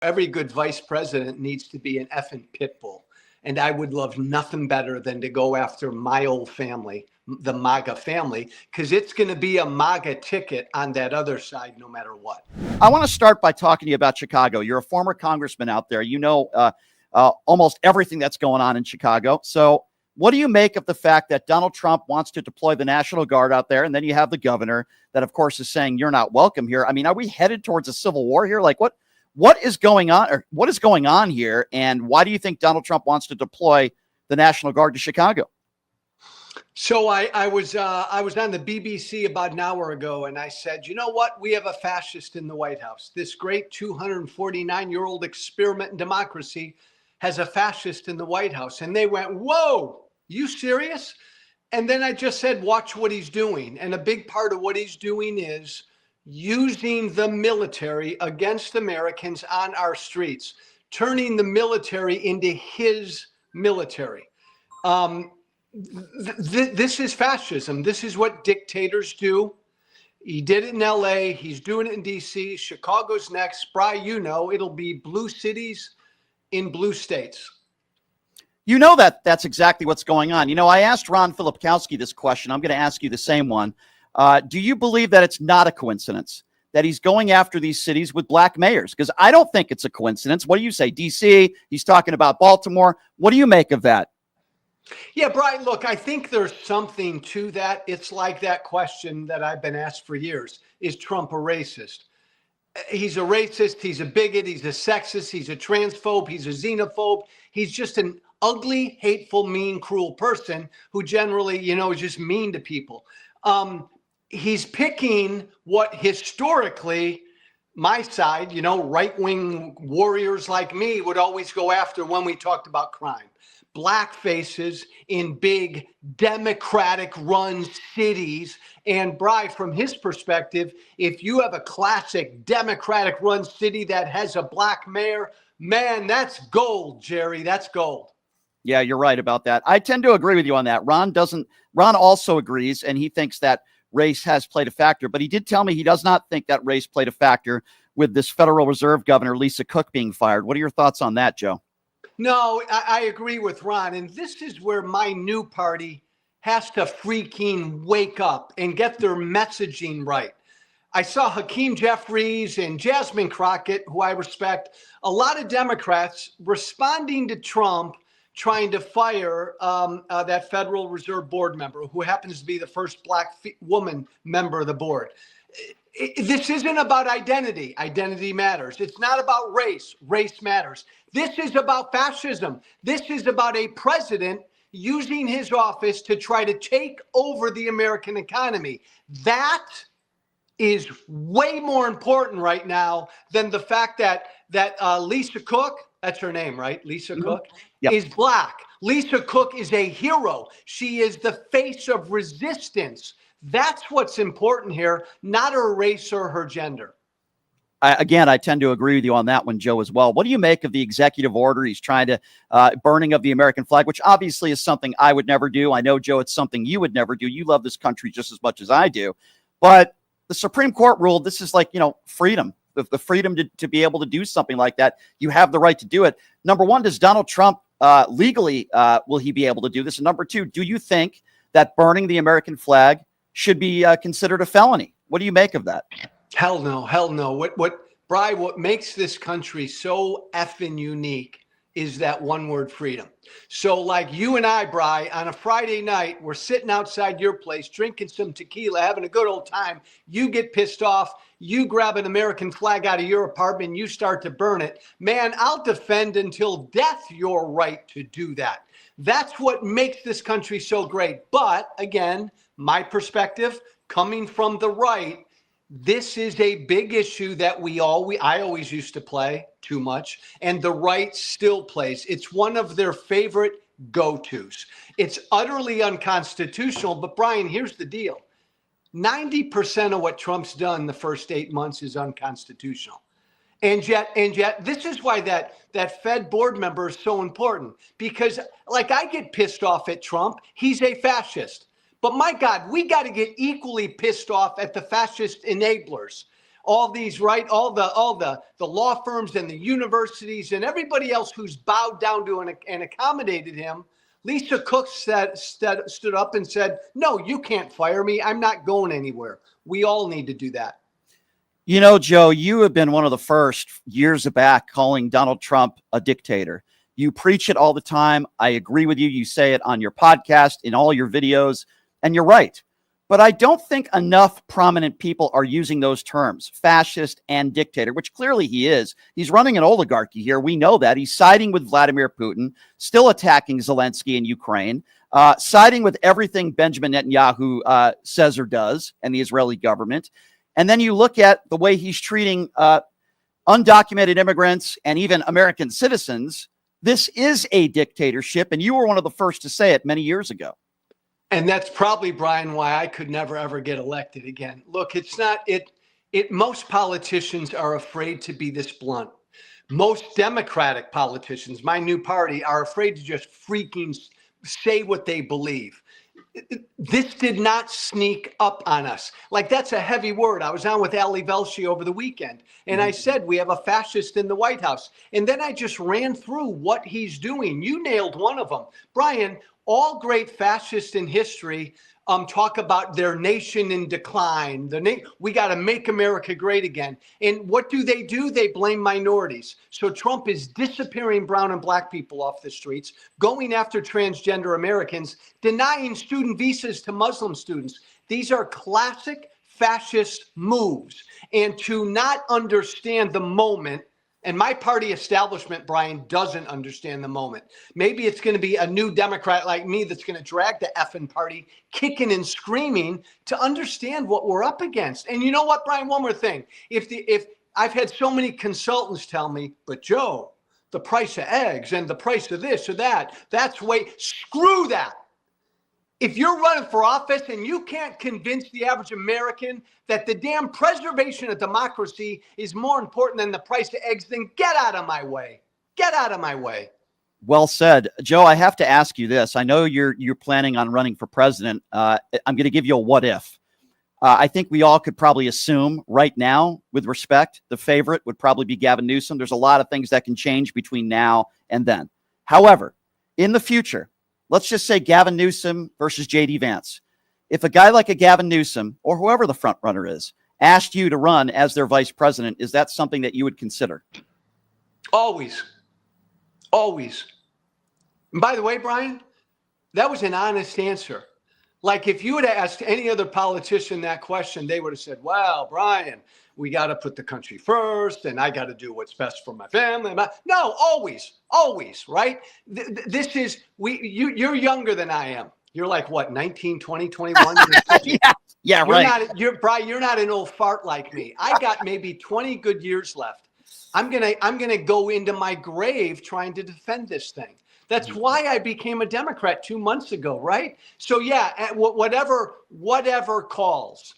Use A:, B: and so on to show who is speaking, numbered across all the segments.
A: every good vice president needs to be an effing pit bull. And I would love nothing better than to go after my old family, the MAGA family, because it's going to be a MAGA ticket on that other side, no matter what.
B: I want to start by talking to you about Chicago. You're a former congressman out there. You know almost everything that's going on in Chicago. So what do you make of the fact that Donald Trump wants to deploy the National Guard out there? And then you have the governor that, of course, is saying you're not welcome here. I mean, are we headed towards a civil war here? Like what is going on, or what is going on here? And why do you think Donald Trump wants to deploy the National Guard to Chicago?
A: So I was on the BBC about an hour ago, and I said, you know what? We have a fascist in the White House. This great 249-year-old experiment in democracy has a fascist in the White House. And they went, whoa, you serious? And then I just said, watch what he's doing. And a big part of what he's doing is using the military against Americans on our streets, turning the military into his military. This is fascism. This is what dictators do. He did it in LA. He's doing it in DC. Chicago's next. Bry, you know, it'll be blue cities in blue states.
B: You know that's exactly what's going on. You know, I asked Ron Filipkowski this question. I'm going to ask you the same one. Do you believe that it's not a coincidence that he's going after these cities with black mayors? Because I don't think it's a coincidence. What do you say? DC, he's talking about Baltimore. What do you make of that?
A: Yeah, Brian, look, I think there's something to that. It's like that question that I've been asked for years. Is Trump a racist? He's a racist. He's a bigot. He's a sexist. He's a transphobe. He's a xenophobe. He's just an ugly, hateful, mean, cruel person who generally, you know, is just mean to people. He's picking what historically my side, you know, right-wing warriors like me would always go after when we talked about crime. Black faces in big Democratic-run cities. And Bry, from his perspective, if you have a classic Democratic-run city that has a black mayor, man, that's gold, Jerry. That's gold.
B: Yeah, you're right about that. I tend to agree with you on that. Ron also agrees, and he thinks that race has played a factor, but he did tell me he does not think that race played a factor with this Federal Reserve Governor Lisa Cook being fired. What are your thoughts on that, Joe?
A: No, I agree with Ron. And this is where my new party has to freaking wake up and get their messaging right. I saw Hakeem Jeffries and Jasmine Crockett, who I respect, a lot of Democrats responding to Trump trying to fire that Federal Reserve Board member, who happens to be the first black woman member of the board. This isn't about identity. Identity matters. It's not about race. Race matters. This is about fascism. This is about a president using his office to try to take over the American economy. That is way more important right now than the fact that Lisa Cook, that's her name, right? Lisa Cook, yep, is black. Lisa Cook is a hero. She is the face of resistance. That's what's important here, not her race or her gender.
B: I tend to agree with you on that one, Joe, as well. What do you make of the executive order? He's trying to burning of the American flag, which obviously is something I would never do. I know, Joe, it's something you would never do. You love this country just as much as I do. But the Supreme Court ruled this is like, you know, freedom, the freedom to be able to do something like that. You have the right to do it. Number one, does Donald Trump legally, will he be able to do this? And number two, do you think that burning the American flag should be considered a felony? What do you make of that?
A: Hell no, hell no. What makes this country so effing unique is that one word, freedom. So like you and I, Bry, on a Friday night, we're sitting outside your place, drinking some tequila, having a good old time. You get pissed off. You grab an American flag out of your apartment and you start to burn it. Man, I'll defend until death your right to do that. That's what makes this country so great. But again, my perspective, coming from the right, this is a big issue that I always used to play too much, and the right still plays. It's one of their favorite go-tos. It's utterly unconstitutional, but Brian, here's the deal. 90% of what Trump's done the first 8 months is unconstitutional. And yet, this is why that Fed board member is so important, because like I get pissed off at Trump. He's a fascist. But my God, we got to get equally pissed off at the fascist enablers. all these, right? All the law firms and the universities and everybody else who's bowed down to and accommodated him. Lisa Cook stood up and said, no, you can't fire me. I'm not going anywhere. We all need to do that.
B: You know, Joe, you have been one of the first years back calling Donald Trump a dictator. You preach it all the time. I agree with you. You say it on your podcast, in all your videos, and you're right. But I don't think enough prominent people are using those terms, fascist and dictator, which clearly he is. He's running an oligarchy here. We know that. He's siding with Vladimir Putin, still attacking Zelensky in Ukraine, siding with everything Benjamin Netanyahu says or does, and the Israeli government. And then you look at the way he's treating undocumented immigrants and even American citizens. This is a dictatorship, and you were one of the first to say it many years ago.
A: And that's probably, Brian, why I could never, ever get elected again. Look, it's not it. Most politicians are afraid to be this blunt. Most Democratic politicians, my new party, are afraid to just freaking say what they believe. This did not sneak up on us. Like, that's a heavy word. I was on with Ali Velshi over the weekend, and I said, we have a fascist in the White House. And then I just ran through what he's doing. You nailed one of them. Brian, all great fascists in history talk about their nation in decline. We got to make America great again. And what do? They blame minorities. So Trump is disappearing brown and black people off the streets, going after transgender Americans, denying student visas to Muslim students. These are classic fascist moves. And to not understand the moment, and my party establishment, Brian, doesn't understand the moment. Maybe it's going to be a new Democrat like me that's going to drag the effing party kicking and screaming to understand what we're up against. And you know what, Brian? One more thing. If I've had so many consultants tell me, but Joe, the price of eggs and the price of this or that, screw that. If you're running for office and you can't convince the average American that the damn preservation of democracy is more important than the price of eggs, then get out of my way. Get out of my way.
B: Well said. Joe, I have to ask you this. I know you're planning on running for president. I'm going to give you a what if. I think we all could probably assume right now, with respect, the favorite would probably be Gavin Newsom. There's a lot of things that can change between now and then. However, in the future, let's just say Gavin Newsom versus J.D. Vance. If a guy like a Gavin Newsom, or whoever the front runner is, asked you to run as their vice president, is that something that you would consider?
A: Always. Always. And by the way, Brian, that was an honest answer. Like, if you had asked any other politician that question, they would have said, well, Brian, we got to put the country first, and I got to do what's best for my family. No, always, right? You're younger than I am. You're like, what, 19, 20, 21?
B: Yeah, right.
A: Brian, you're not an old fart like me. I got maybe 20 good years left. I'm gonna go into my grave trying to defend this thing. That's why I became a Democrat 2 months ago, right? So yeah, whatever calls,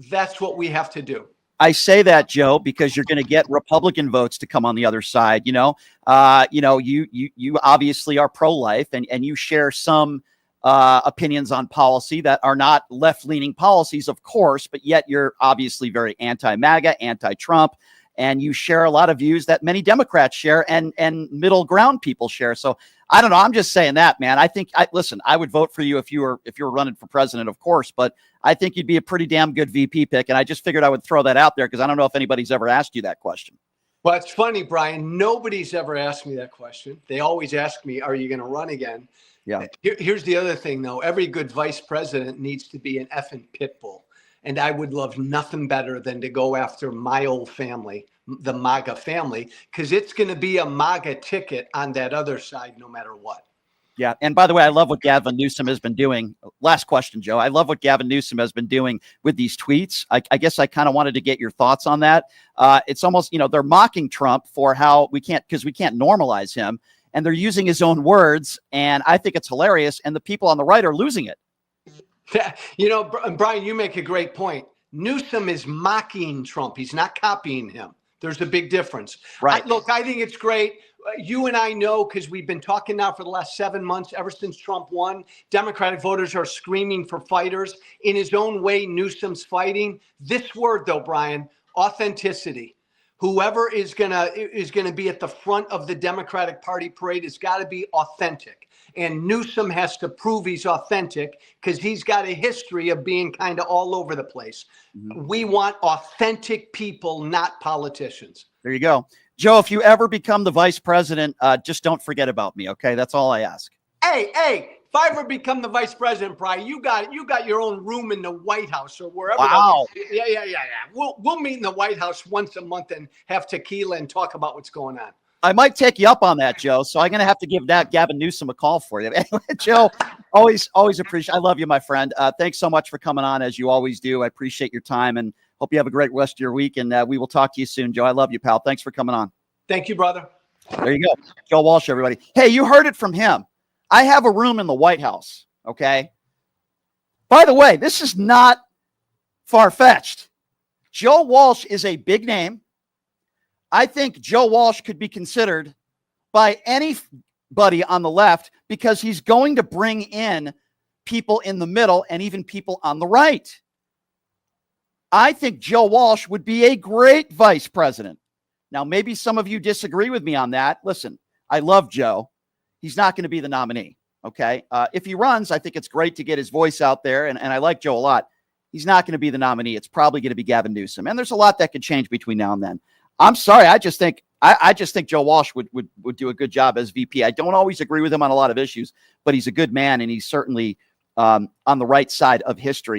A: that's what we have to do.
B: I say that, Joe, because you're going to get Republican votes to come on the other side. You obviously are pro-life, and you share some opinions on policy that are not left-leaning policies, of course, but yet you're obviously very anti-MAGA, anti-Trump, and you share a lot of views that many Democrats share and middle ground people share. So I don't know. I'm just saying that, man. I would vote for you if you were running for president, of course, but I think you'd be a pretty damn good VP pick. And I just figured I would throw that out there because I don't know if anybody's ever asked you that question.
A: Well, it's funny, Brian. Nobody's ever asked me that question. They always ask me, are you going to run again?
B: Yeah.
A: Here's the other thing, though. Every good vice president needs to be an effing pit bull. And I would love nothing better than to go after my old family, the MAGA family, because it's going to be a MAGA ticket on that other side no matter what.
B: Yeah. And by the way, I love what Gavin Newsom has been doing. Last question, Joe. I love what Gavin Newsom has been doing with these tweets. I guess I kind of wanted to get your thoughts on that. It's almost, they're mocking Trump for how we can't normalize him. And they're using his own words. And I think it's hilarious. And the people on the right are losing it.
A: Brian, you make a great point. Newsom is mocking Trump. He's not copying him. There's a big difference.
B: Right.
A: I think it's great. You and I know, because we've been talking now for the last 7 months, ever since Trump won, Democratic voters are screaming for fighters. In his own way, Newsom's fighting. This word, though, Brian, authenticity. Whoever is gonna be at the front of the Democratic Party parade has got to be authentic. And Newsom has to prove he's authentic because he's got a history of being kind of all over the place. Mm-hmm. We want authentic people, not politicians.
B: There you go. Joe, if you ever become the vice president, just don't forget about me, okay? That's all I ask.
A: Hey, if I ever become the vice president, Brian, you got your own room in the White House or wherever.
B: Wow.
A: Yeah. We'll meet in the White House once a month and have tequila and talk about what's going on.
B: I might take you up on that, Joe. So I'm going to have to give Gavin Newsom a call for you. Anyway, Joe, always appreciate. I love you, my friend. Thanks so much for coming on, as you always do. I appreciate your time and hope you have a great rest of your week. And we will talk to you soon, Joe. I love you, pal. Thanks for coming on.
A: Thank you, brother.
B: There you go. Joe Walsh, everybody. Hey, you heard it from him. I have a room in the White House. Okay. By the way, this is not far-fetched. Joe Walsh is a big name. I think Joe Walsh could be considered by anybody on the left because he's going to bring in people in the middle and even people on the right. I think Joe Walsh would be a great vice president. Now, maybe some of you disagree with me on that. Listen, I love Joe. He's not going to be the nominee. Okay. If he runs, I think it's great to get his voice out there. And I like Joe a lot. He's not going to be the nominee. It's probably going to be Gavin Newsom. And there's a lot that could change between now and then. I'm sorry. I just think Joe Walsh would do a good job as VP. I don't always agree with him on a lot of issues, but he's a good man and he's certainly on the right side of history.